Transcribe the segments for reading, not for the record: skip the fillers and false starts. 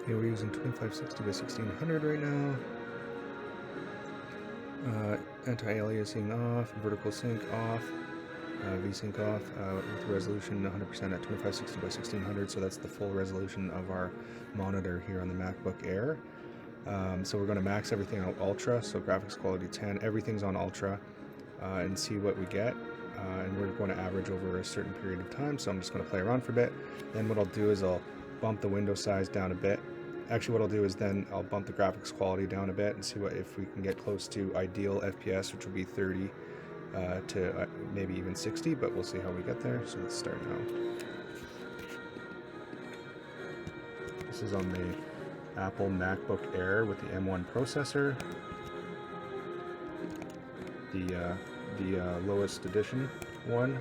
Okay, we're using 2560 by 1600 right now. Anti-aliasing off, vertical sync off, VSync off, with resolution 100% at 2560 by 1600, so that's the full resolution of our monitor here on the MacBook Air. So we're going to max everything out ultra, so graphics quality 10, everything's on ultra, and see what we get. And we're going to average over a certain period of time, so I'm just going to play around for a bit. Then what I'll do is I'll bump the window size down a bit. Actually, what I'll do is then I'll bump the graphics quality down a bit and see if we can get close to ideal FPS, which will be 30 to maybe even 60, but we'll see how we get there. So let's start now. This is on the Apple MacBook Air with the M1 processor, the lowest edition one.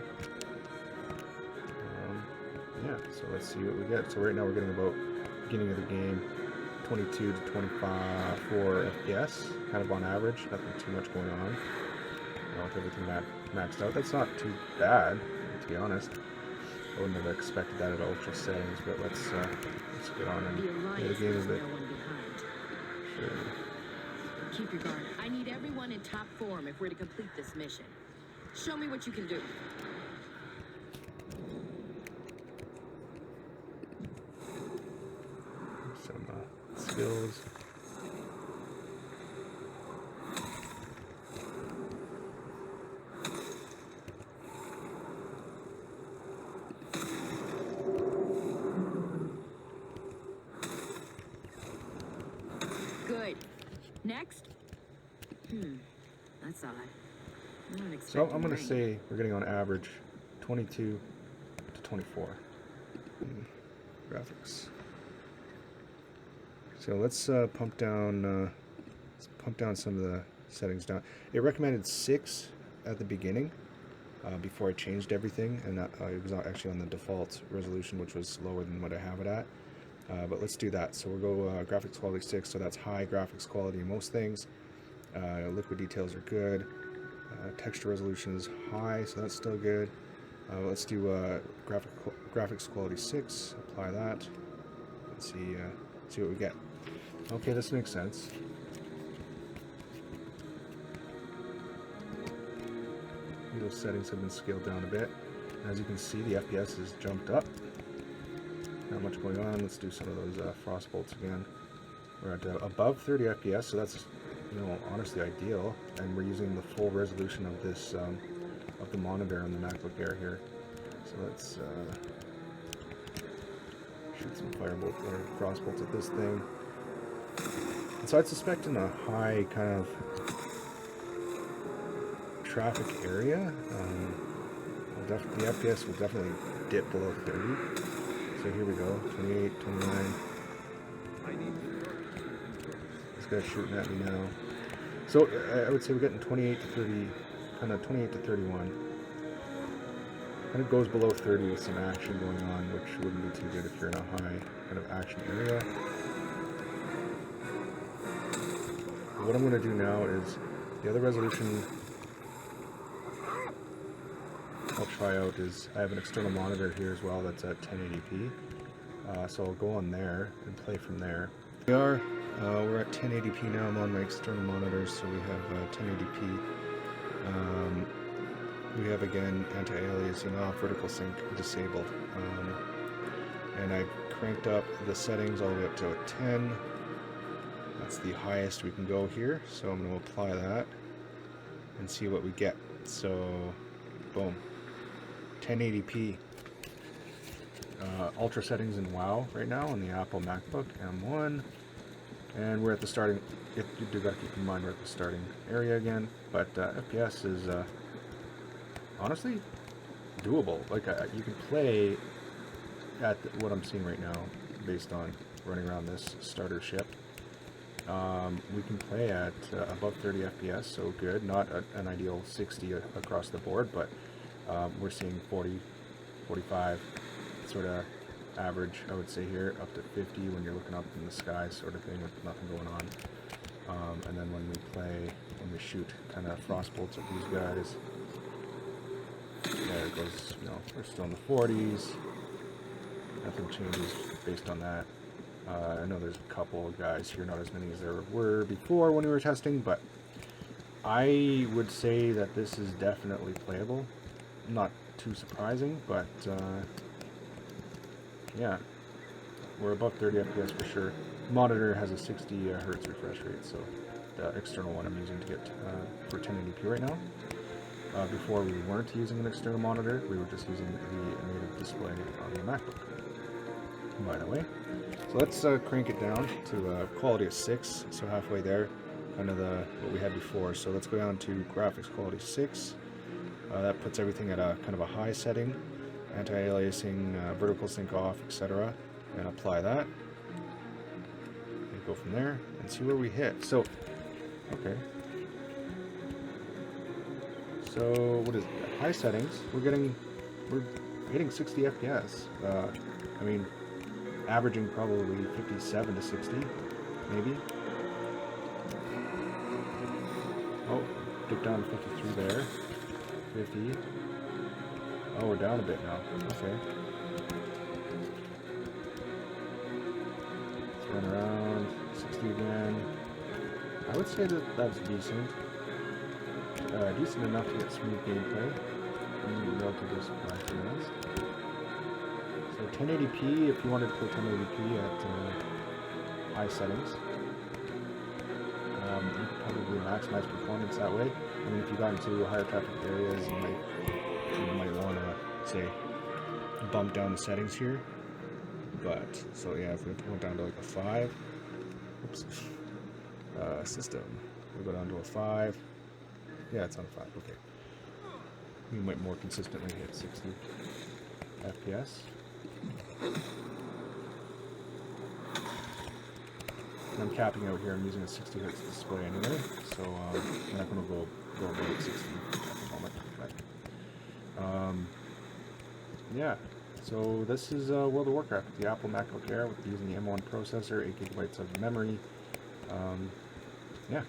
Yeah, so let's see what we get. So right now we're getting about beginning of the game 22 to 24 FPS, kind of on average, nothing too much going on. With everything maxed out, that's not too bad, to be honest. I wouldn't have expected that at ultra settings, but let's get on and play the game a bit. Sure. Keep your guard. I need everyone in top form if we're to complete this mission. Show me what you can do. Some skills. Good. Next? That's odd. So I'm going to say we're getting on average 22 to 24 graphics. So let's pump down some of the settings down. It recommended 6 at the beginning before I changed everything, and it was actually on the default resolution, which was lower than what I have it at. But let's do that. So we'll go graphics quality 6, so that's high graphics quality in most things. Liquid details are good. Texture resolution is high, so that's still good. Let's do graphics quality 6. Apply that. Let's see what we get. Okay, this makes sense. Those settings have been scaled down a bit. As you can see, the FPS has jumped up. Not much going on. Let's do some of those frost bolts again. We're at above 30 FPS, so that's, honestly ideal. And we're using the full resolution of this of the monitor on the MacBook Air here. So let's shoot some firebolt or frost bolts at this thing. And so I'd suspect in a high kind of traffic area, the FPS will definitely dip below 30. So here we go, 28, 29. This guy's shooting at me now. So I would say we're getting 28 to 30, kind of 28 to 31. Kind of goes below 30 with some action going on, which wouldn't be too good if you're in a high kind of action area. What I'm going to do now is the other resolution I'll try out is I have an external monitor here as well that's at 1080p. So I'll go on there and play from there. We're at 1080p now. I'm on my external monitors, so we have 1080p. We have again anti-aliasing off, vertical sync disabled, and I cranked up the settings all the way up to a 10. That's the highest we can go here, so I'm going to apply that and see what we get. So, boom, 1080p. Ultra settings in WoW right now on the Apple MacBook M1, and we're at the starting. You do got to keep in mind we're at the starting area again, but FPS is honestly doable. Like you can play at what I'm seeing right now, based on running around this starter ship. We can play at above 30 FPS, so good. Not an ideal 60 across the board, but we're seeing 40, 45 sort of average, I would say here, up to 50 when you're looking up in the sky sort of thing with nothing going on. And then when we shoot kind of frost bolts at these guys, there it goes, we're still in the 40s. Nothing changes based on that. I know there's a couple of guys here, not as many as there were before when we were testing, but I would say that this is definitely playable. Not too surprising, but yeah, we're above 30 FPS for sure. Monitor has a 60 hertz refresh rate, so the external one I'm using to get for 1080p right now. Before we weren't using an external monitor, we were just using the native display on the MacBook, by the way. So let's crank it down to quality of 6, so halfway there, kind of what we had before. So let's go down to graphics quality 6. That puts everything at a kind of a high setting, anti-aliasing, vertical sync off, etc. And apply that. And go from there and see where we hit. So, okay. So what is it? High settings? We're hitting 60 FPS. I mean, averaging probably 57 to 60, maybe. Oh, dip down to 53 there. 50. Oh, we're down a bit now. Okay. Let's run around. 60 again. I would say that that's decent. Decent enough to get smooth gameplay. Relatively surprised, to be honest. So 1080p, if you wanted to play 1080p at high settings, you could probably maximize performance that way. I mean, if you got into higher traffic areas, you might want to, say, bump down the settings here. But, so yeah, if we went down to like a 5, oops, system, we'll go down to a 5. Yeah, it's on 5, okay. We might more consistently hit 60 FPS. And I'm capping out here, I'm using a 60 Hz display anyway, so I'm not going to go above 60 at the moment. But, yeah, so this is World of Warcraft with the Apple MacBook Air with using the M1 processor, 8 GB of memory. Yeah.